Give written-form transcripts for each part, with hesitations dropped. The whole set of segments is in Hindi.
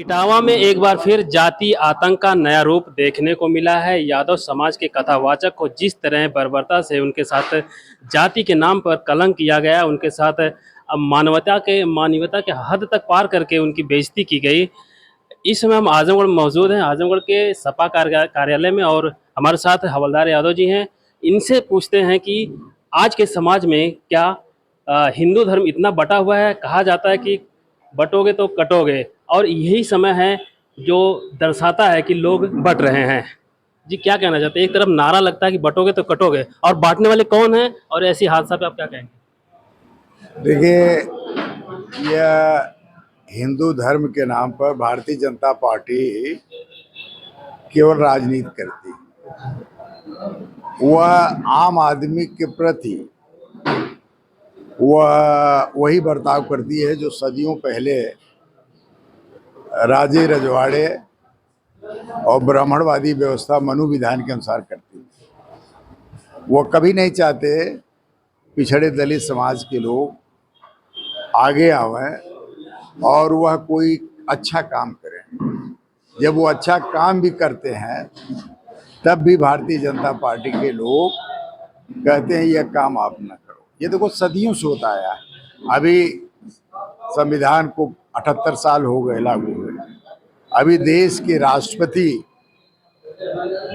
इटावा में एक बार फिर जाति आतंक का नया रूप देखने को मिला है। यादव समाज के कथावाचक को जिस तरह बर्बरता से उनके साथ जाति के नाम पर कलंक किया गया, उनके साथ मानवता के हद तक पार करके उनकी बेइज्जती की गई। इस समय हम आजमगढ़ में मौजूद हैं, आजमगढ़ के सपा कार्यालय में, और हमारे साथ हवलदार यादव जी हैं। इनसे पूछते हैं कि आज के समाज में क्या हिंदू धर्म इतना बटा हुआ है। कहा जाता है कि बटोगे तो कटोगे, और यही समय है जो दर्शाता है कि लोग बट रहे हैं। जी, क्या कहना चाहते हैं? एक तरफ नारा लगता है कि बटोगे तो कटोगे, और बांटने वाले कौन हैं, और ऐसी हादसा पे आप क्या कहेंगे? देखिए, यह हिंदू धर्म के नाम पर भारतीय जनता पार्टी केवल राजनीति करती है। वह आम आदमी के प्रति वह वही बर्ताव करती है जो सदियों पहले राजे रजवाड़े और ब्राह्मणवादी व्यवस्था मनु विधान के अनुसार करती है। वह कभी नहीं चाहते पिछड़े दलित समाज के लोग आगे आवें और वह कोई अच्छा काम करें। जब वो अच्छा काम भी करते हैं तब भी भारतीय जनता पार्टी के लोग कहते हैं यह काम आप न करो। ये देखो सदियों से होता आया है। अभी संविधान को 78 साल हो गए लागू हुए। अभी देश के राष्ट्रपति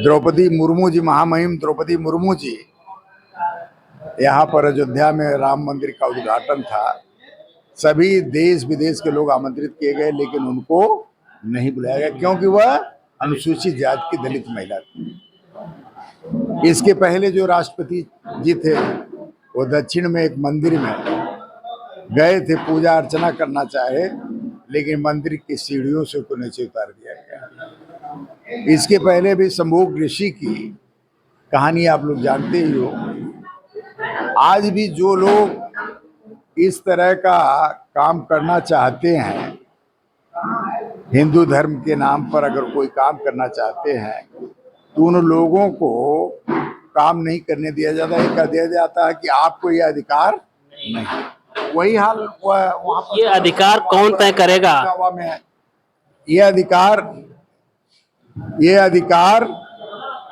द्रौपदी मुर्मू जी, महामहिम द्रौपदी मुर्मू जी, यहाँ पर अयोध्या में राम मंदिर का उद्घाटन था। सभी देश विदेश के लोग आमंत्रित किए गए, लेकिन उनको नहीं बुलाया गया क्योंकि वह अनुसूचित जाति की दलित महिला थी। इसके पहले जो राष्ट्रपति जी थे वो दक्षिण में एक मंदिर में गए थे, पूजा अर्चना करना चाहे, लेकिन मंदिर की सीढ़ियों से उनको नीचे उतार दिया गया। इसके पहले भी संभोग ऋषि की कहानी आप लोग जानते ही हो। आज भी जो लोग इस तरह का काम करना चाहते हैं, हिंदू धर्म के नाम पर अगर कोई काम करना चाहते हैं, तो उन लोगों को काम नहीं करने दिया जाता है। कह दिया जाता है कि आपको ये अधिकार नहीं। वही हाल वहाँ पर ये अधिकार कौन तय करेगा? ये अधिकार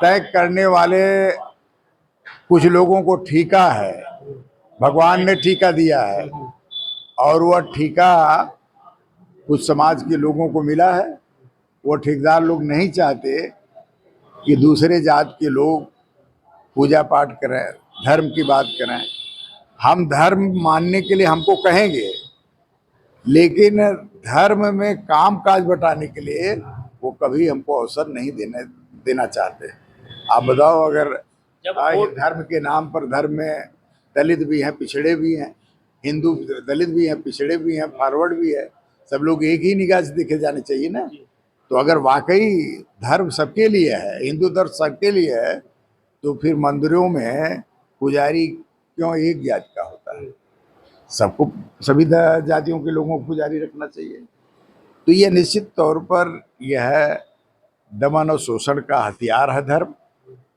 तय करने वाले कुछ लोगों को ठीका है, भगवान ने ठीका दिया है, और वह ठीका कुछ समाज के लोगों को मिला है। वो ठेकेदार लोग नहीं चाहते कि दूसरे जात के लोग पूजा पाठ करें, धर्म की बात करें। हम धर्म मानने के लिए हमको कहेंगे, लेकिन धर्म में काम काज बटाने के लिए वो कभी हमको अवसर नहीं देना चाहते। आप बताओ, अगर धर्म के नाम पर, धर्म में दलित भी हैं, पिछड़े भी हैं, हिंदू दलित भी हैं, पिछड़े भी हैं, फॉरवर्ड भी है, सब लोग एक ही निगाह से देखे जाने चाहिए ना। तो अगर वाकई धर्म सबके लिए है, हिंदू धर्म सबके लिए है, तो फिर मंदिरों में पुजारी क्यों एक जाति का होता है? सबको, सभी जातियों के लोगों को पुजारी रखना चाहिए। तो यह निश्चित तौर पर यह दमन और शोषण का हथियार है धर्म,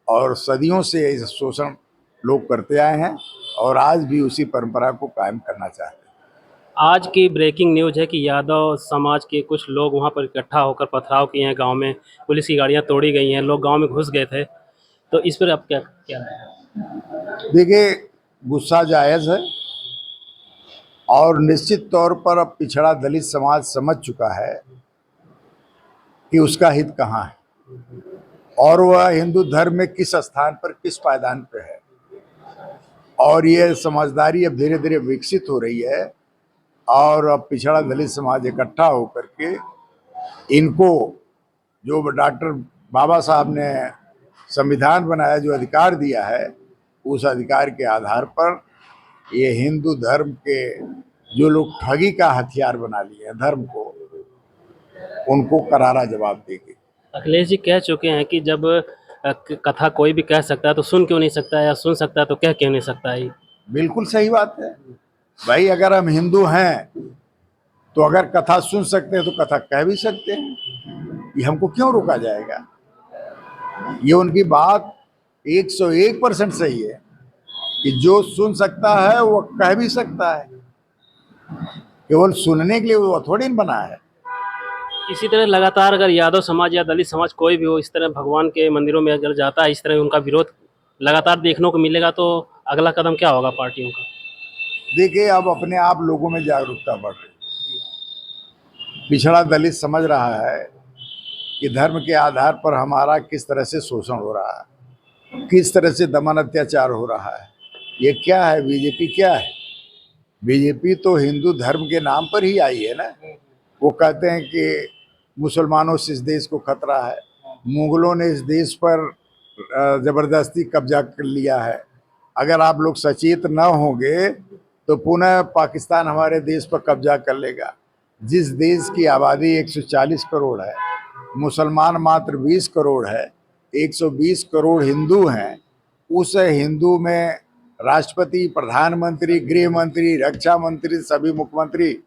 और सदियों से इस शोषण लोग करते आए हैं और आज भी उसी परंपरा को कायम करना चाहते हैं। आज की ब्रेकिंग न्यूज़ है कि यादव समाज के कुछ लोग वहां पर इकट्ठा होकर पथराव किए हैं। गांव में पुलिस की गाड़ियां तोड़ी गई हैं, लोग गांव में घुस गए थे। तो इस पर आप क्या क्या राय है? देखिए, गुस्सा जायज़ है, और निश्चित तौर पर अब पिछड़ा दलित समाज समझ चुका है कि उसका हित कहाँ है और वह हिंदू धर्म में किस स्थान पर, किस पायदान पर है। और ये समझदारी अब धीरे धीरे विकसित हो रही है, और अब पिछड़ा दलित समाज इकट्ठा होकर के इनको, जो डॉक्टर बाबा साहब ने संविधान बनाया, जो अधिकार दिया है, उस अधिकार के आधार पर ये हिंदू धर्म के जो लोग ठगी का हथियार बना लिए हैं धर्म को, उनको करारा जवाब देंगे। अखिलेश जी कह चुके हैं कि जब कथा कोई भी कह सकता है तो सुन क्यों नहीं सकता है, या सुन सकता है तो कह क्यों नहीं सकता है? बिल्कुल सही बात है भाई। अगर हम हिंदू हैं तो अगर कथा सुन सकते हैं तो कथा कह भी सकते हैं। ये हमको क्यों रोका जाएगा? ये उनकी बात 101% सही है कि जो सुन सकता है वो कह भी सकता है। केवल सुनने के लिए वो थोड़ी बना है। इसी तरह लगातार अगर यादव समाज या दलित समाज कोई भी हो इस तरह भगवान के मंदिरों में अगर जाता है, इस तरह उनका विरोध लगातार देखने को मिलेगा, तो अगला कदम क्या होगा पार्टियों का? देखिए, अब अपने आप लोगों में जागरूकता बढ़ रही है। पिछड़ा दलित समझ रहा है कि धर्म के आधार पर हमारा किस तरह से शोषण हो रहा है, किस तरह से दमन अत्याचार हो रहा है। ये क्या है, बीजेपी क्या है? बीजेपी तो हिंदू धर्म के नाम पर ही आई है ना। वो कहते हैं कि मुसलमानों से इस देश को खतरा है, मुगलों ने इस देश पर जबरदस्ती कब्जा कर लिया है। अगर आप लोग सचेत न होंगे तो पुनः पाकिस्तान हमारे देश पर कब्जा कर लेगा। जिस देश की आबादी 140 करोड़ है, मुसलमान मात्र 20 करोड़ है, 120 करोड़ हिंदू हैं, उस हिंदू में राष्ट्रपति, प्रधानमंत्री, गृह मंत्री, रक्षा मंत्री, सभी मुख्यमंत्री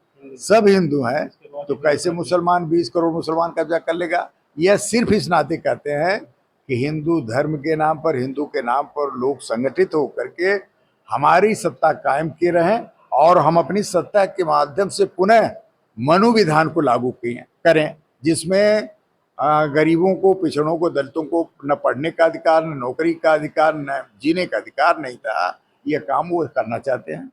सब हिंदू हैं। तो कैसे मुसलमान 20 करोड़ मुसलमान कब्जा कर लेगा? यह सिर्फ इस नाते कहते हैं कि हिंदू धर्म के नाम पर, हिंदू के नाम पर लोग संगठित होकर के हमारी सत्ता कायम किए रहें और हम अपनी सत्ता के माध्यम से पुनः मनु विधान को लागू करें, जिसमें गरीबों को, पिछड़ों को, दलितों को न पढ़ने का अधिकार, न नौकरी का अधिकार, न जीने का अधिकार नहीं था। यह काम वो करना चाहते हैं।